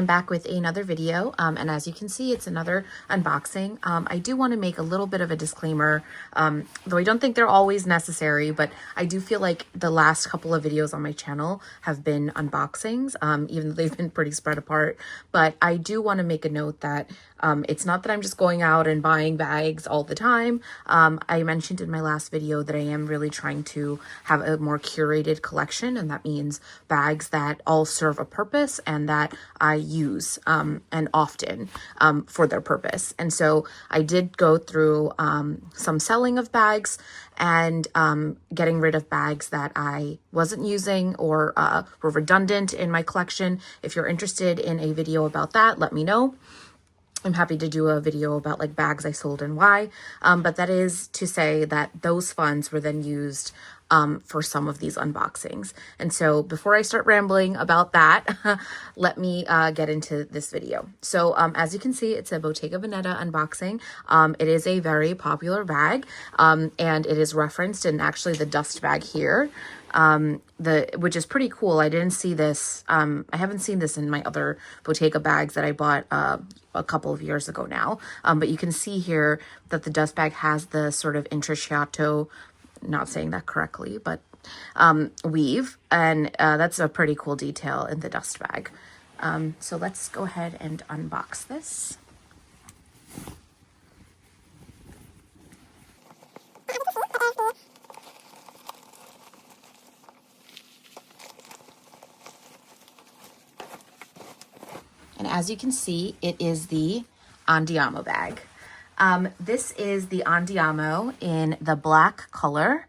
I'm back with another video, and as you can see, it's another unboxing. I do want to make a little bit of a disclaimer, though I don't think they're always necessary, but I do feel like the last couple of videos on my channel have been unboxings, even though they've been pretty spread apart. But I do want to make a note that it's not that I'm just going out and buying bags all the time. I mentioned in my last video that I am really trying to have a more curated collection, and that means bags that all serve a purpose and that I use and often for their purpose. And so I did go through some selling of bags and getting rid of bags that I wasn't using or were redundant in my collection. If you're interested in a video about that, let me know. I'm happy to do a video about like bags I sold and why, but that is to say that those funds were then used for some of these unboxings. And so before I start rambling about that, let me get into this video. So as you can see, it's a Bottega Veneta unboxing. It is a very popular bag, and it is referenced in actually the dust bag here, which is pretty cool. I didn't see this. I haven't seen this in my other Bottega bags that I bought a couple of years ago now. But you can see here that the dust bag has the sort of intrecciato, not saying that correctly, but weave. And that's a pretty cool detail in the dust bag. So let's go ahead and unbox this. And as you can see, it is the Andiamo bag. This is the Andiamo in the black color,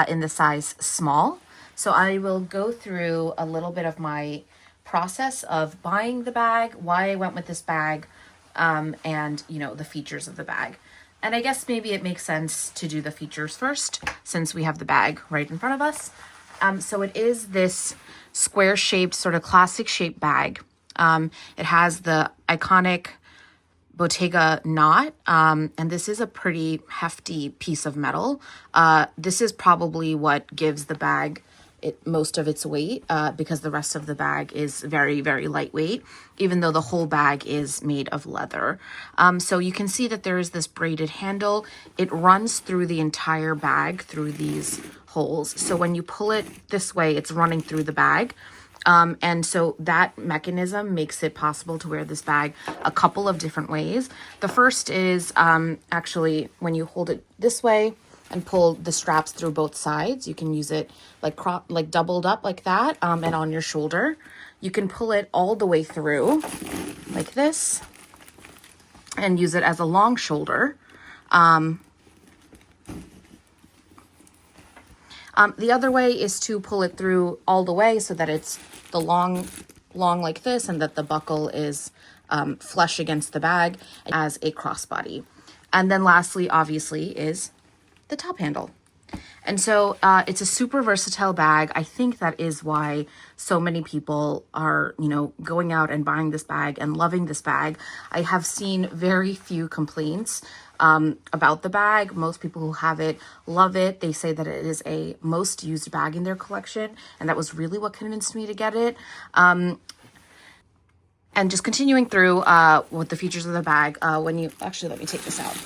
in the size small. So I will go through a little bit of my process of buying the bag, why I went with this bag, and you know, the features of the bag. And I guess maybe it makes sense to do the features first, since we have the bag right in front of us. So it is this square shaped, sort of classic shaped bag. It has the iconic Bottega knot, and this is a pretty hefty piece of metal. This is probably what gives the bag most of its weight, because the rest of the bag is very, very lightweight, even though the whole bag is made of leather. So you can see that there is this braided handle. It runs through the entire bag through these holes. So when you pull it this way, it's running through the bag. And so that mechanism makes it possible to wear this bag a couple of different ways. The first is actually when you hold it this way and pull the straps through both sides, you can use it like doubled up like that, and on your shoulder. You can pull it all the way through like this and use it as a long shoulder. The other way is to pull it through all the way so that it's the long like this, and that the buckle is flush against the bag as a crossbody. And then lastly, obviously, is the top handle. And so it's a super versatile bag. I think that is why so many people are, you know, going out and buying this bag and loving this bag. I have seen very few complaints about the bag. Most people who have it love it. They say that it is a most used bag in their collection, and that was really what convinced me to get it. And just continuing through with the features of the bag, when you actually, let me take this out.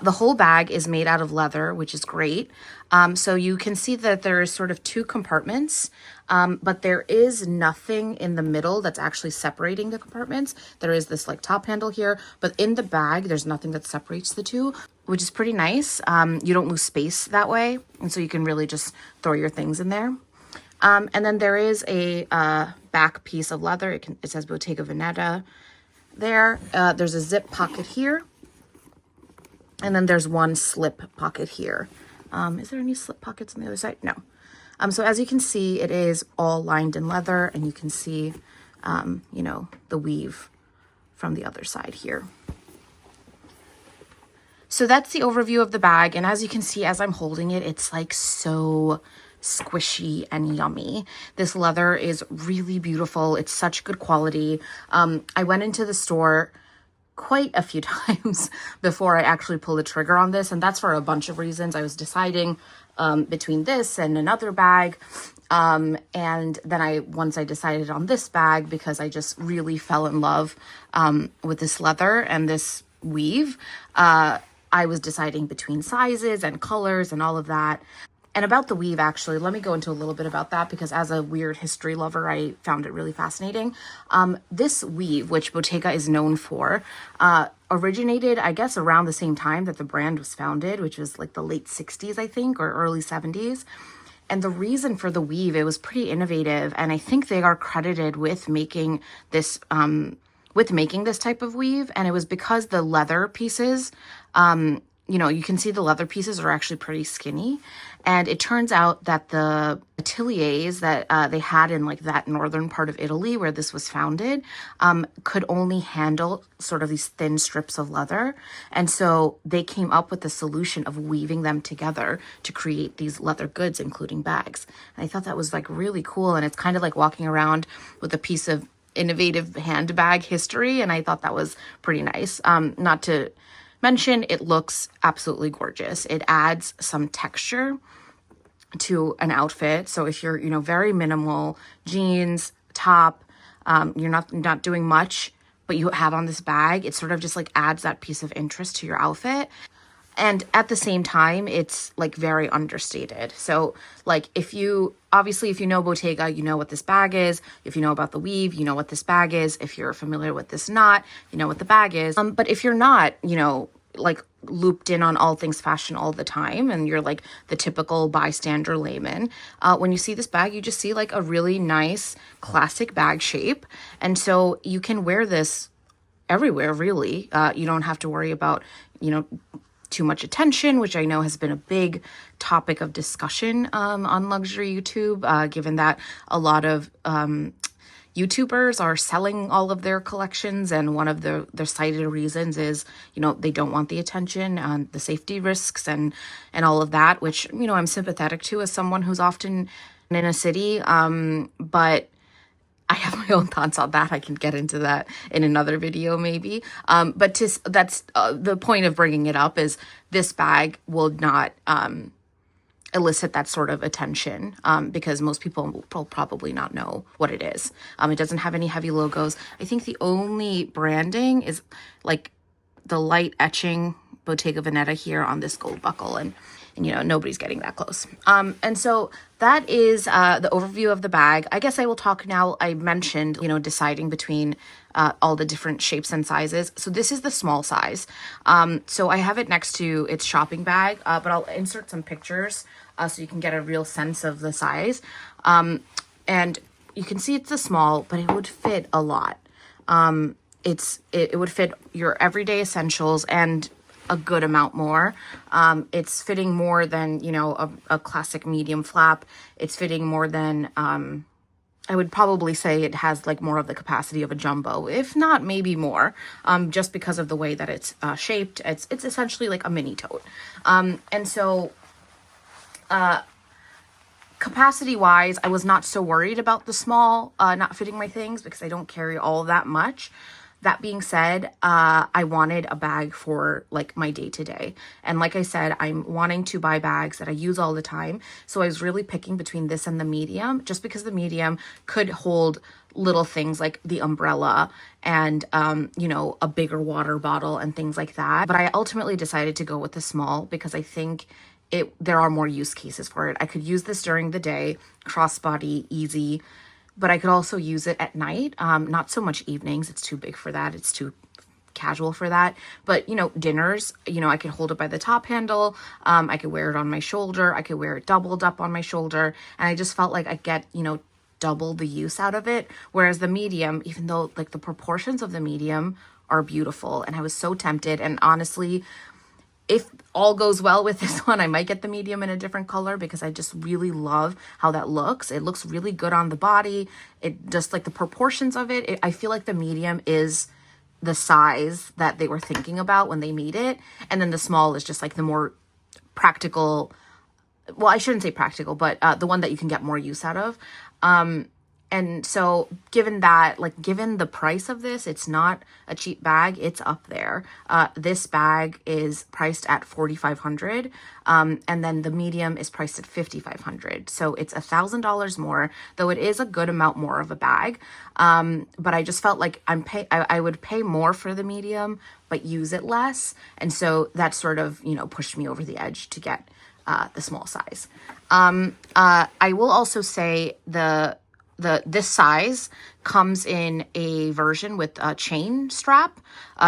The whole bag is made out of leather, which is great. So you can see that there is sort of two compartments, but there is nothing in the middle that's actually separating the compartments. There is this like top handle here, but in the bag, there's nothing that separates the two, which is pretty nice. You don't lose space that way. And so you can really just throw your things in there. And then there is a back piece of leather. It says Bottega Veneta there. There's a zip pocket here. And then there's one slip pocket here. Is there any slip pockets on the other side? No. So as you can see, it is all lined in leather, and you can see, you know, the weave from the other side here. So that's the overview of the bag. And as you can see, as I'm holding it, it's like so squishy and yummy. This leather is really beautiful. It's such good quality. I went into the store quite a few times before I actually pulled the trigger on this, and that's for a bunch of reasons. I was deciding between this and another bag. And then once I decided on this bag, because I just really fell in love with this leather and this weave, I was deciding between sizes and colors and all of that. And about the weave, actually, let me go into a little bit about that, because as a weird history lover, I found it really fascinating. This weave, which Bottega is known for, originated, I guess, around the same time that the brand was founded, which was like the late 60s, I think, or early 70s. And the reason for the weave, it was pretty innovative. And I think they are credited with making this type of weave. And it was because the leather pieces, you can see the leather pieces are actually pretty skinny. And it turns out that the ateliers that they had in like that northern part of Italy where this was founded could only handle sort of these thin strips of leather. And so they came up with the solution of weaving them together to create these leather goods, including bags. And I thought that was like really cool. And it's kind of like walking around with a piece of innovative handbag history. And I thought that was pretty nice. Not to mention, it looks absolutely gorgeous. It adds some texture to an outfit. So if you're, very minimal, jeans, top, you're not doing much, but you have on this bag, it sort of just like adds that piece of interest to your outfit. And at the same time, it's like very understated. So like if you know Bottega, you know what this bag is. If you know about the weave, you know what this bag is. If you're familiar with this knot, you know what the bag is. But if you're not, like looped in on all things fashion all the time, and you're like the typical bystander layman, when you see this bag, you just see like a really nice classic bag shape. And so you can wear this everywhere, really. You don't have to worry about, too much attention, which I know has been a big topic of discussion on luxury YouTube, given that a lot of YouTubers are selling all of their collections, and one of their cited reasons is, they don't want the attention and the safety risks and all of that, which, I'm sympathetic to as someone who's often in a city, but I have my own thoughts on that. I can get into that in another video maybe. But that's the point of bringing it up, is this bag will not elicit that sort of attention because most people will probably not know what it is. It doesn't have any heavy logos. I think the only branding is like the light etching Bottega Veneta here on this gold buckle, and nobody's getting that close. And so that is the overview of the bag. I guess I will talk now. I mentioned, deciding between all the different shapes and sizes. So this is the small size. So I have it next to its shopping bag, but I'll insert some pictures so you can get a real sense of the size. And you can see it's a small, but it would fit a lot. It would fit your everyday essentials and a good amount more. It's fitting more than, a classic medium flap. It's fitting more than, I would probably say it has like more of the capacity of a jumbo, if not maybe more, just because of the way that it's shaped. It's essentially like a mini tote. And so capacity wise, I was not so worried about the small not fitting my things, because I don't carry all that much. That being said, I wanted a bag for like my day-to-day. And like I said, I'm wanting to buy bags that I use all the time. So I was really picking between this and the medium, just because the medium could hold little things like the umbrella and, a bigger water bottle and things like that. But I ultimately decided to go with the small because I think there are more use cases for it. I could use this during the day, crossbody, easy. But I could also use it at night, not so much evenings. It's too big for that. It's too casual for that. But, dinners, I could hold it by the top handle. I could wear it on my shoulder. I could wear it doubled up on my shoulder. And I just felt like I get, double the use out of it. Whereas the medium, even though like the proportions of the medium are beautiful, and I was so tempted. And honestly, if all goes well with this one, I might get the medium in a different color, because I just really love how that looks. It looks really good on the body. It just like the proportions of it. I feel like the medium is the size that they were thinking about when they made it. And then the small is just like the more practical. Well, I shouldn't say practical, but the one that you can get more use out of. And so given that, like, given the price of this, it's not a cheap bag, it's up there. This bag is priced at $4,500, and then the medium is priced at $5,500. So it's $1,000 more, though it is a good amount more of a bag. But I just felt like I would pay more for the medium, but use it less. And so that sort of, you know, pushed me over the edge to get the small size. I will also say this size comes in a version with a chain strap.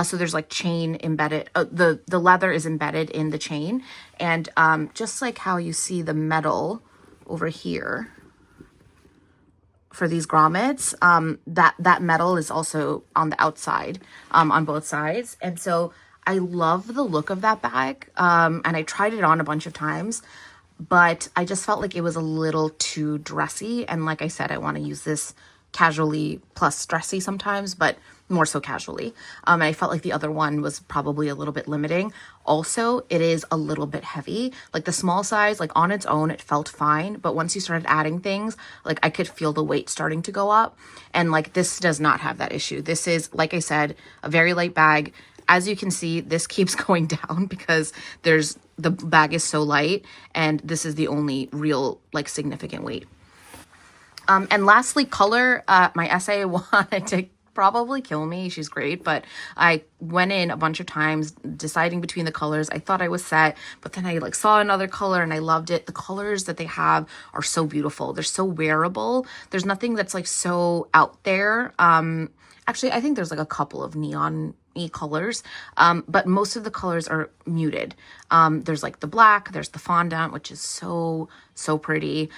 So there's like chain embedded, the leather is embedded in the chain. And just like how you see the metal over here for these grommets, that metal is also on the outside, on both sides. And so I love the look of that bag. And I tried it on a bunch of times, but I just felt like it was a little too dressy. And like I said, I want to use this casually plus dressy sometimes, but more so casually. And I felt like the other one was probably a little bit limiting. Also, it is a little bit heavy. Like the small size, like on its own, it felt fine. But once you started adding things, like I could feel the weight starting to go up. And like this does not have that issue. This is, like I said, a very light bag. As you can see, this keeps going down because the bag is so light, and this is the only real like significant weight. And lastly, color. My essay wanted to probably kill me. She's great, but I went in a bunch of times deciding between the colors. I thought I was set, but then I like saw another color and I loved it. The colors that they have are so beautiful. They're so wearable. There's nothing that's like so out there. Actually, I think there's like a couple of neon-y colors, but most of the colors are muted. There's like the black, there's the fondant, which is so pretty.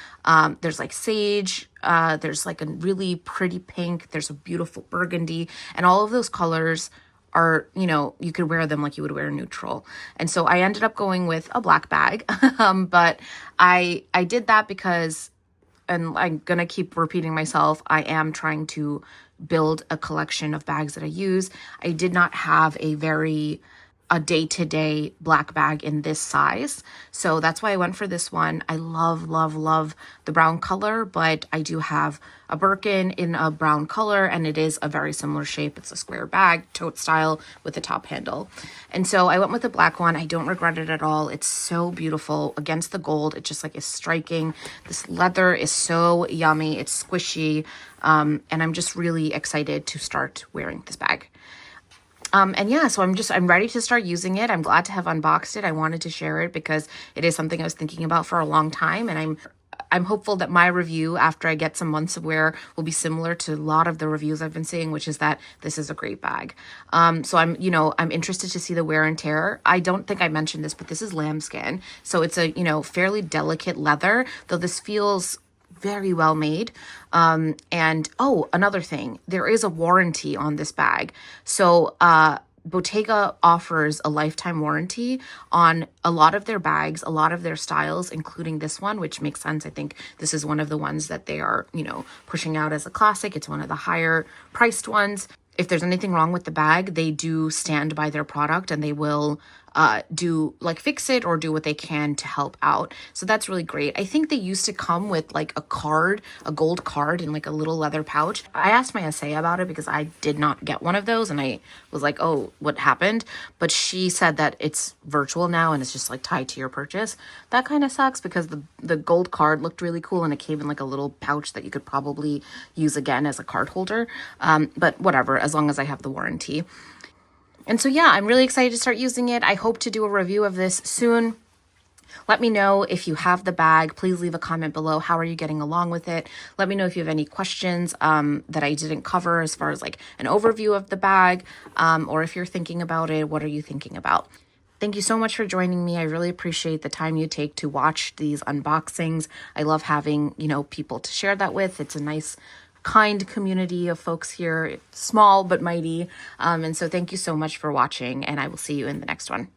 There's like sage, there's like a really pretty pink, there's a beautiful burgundy, and all of those colors are, you know, you could wear them like you would wear a neutral. And so I ended up going with a black bag, but I did that because, and I'm gonna keep repeating myself, I am trying to build a collection of bags that I use. I did not have a day-to-day black bag in this size, so that's why I went for this one. I love the brown color, but I do have a Birkin in a brown color, and it is a very similar shape. It's a square bag, tote style with a top handle. And so I went with the black one. I don't regret it at all. It's so beautiful against the gold. It just like is striking. This leather is so yummy. It's squishy, and I'm just really excited to start wearing this bag. And yeah, so I'm ready to start using it. I'm glad to have unboxed it. I wanted to share it because it is something I was thinking about for a long time. And I'm hopeful that my review after I get some months of wear will be similar to a lot of the reviews I've been seeing, which is that this is a great bag. So I'm interested to see the wear and tear. I don't think I mentioned this, but this is lambskin. So it's a, fairly delicate leather, though this feels very well made. And another thing, there is a warranty on this bag. So Bottega offers a lifetime warranty on a lot of their bags, a lot of their styles, including this one, which makes sense. I think this is one of the ones that they are, pushing out as a classic. It's one of the higher priced ones. If there's anything wrong with the bag, they do stand by their product and they will fix it or do what they can to help out. So that's really great. I think they used to come with like a gold card in like a little leather pouch. I asked my SA about it because I did not get one of those and I was like, oh, what happened? But she said that it's virtual now and it's just like tied to your purchase. That kind of sucks because the gold card looked really cool and it came in like a little pouch that you could probably use again as a card holder. But whatever, as long as I have the warranty. And so, yeah, I'm really excited to start using it. I hope to do a review of this soon. Let me know if you have the bag. Please leave a comment below. How are you getting along with it? Let me know if you have any questions that I didn't cover as far as like an overview of the bag, or if you're thinking about it, what are you thinking about? Thank you so much for joining me. I really appreciate the time you take to watch these unboxings. I love having, people to share that with. It's a nice kind community of folks here. It's small but mighty. And so thank you so much for watching, and I will see you in the next one.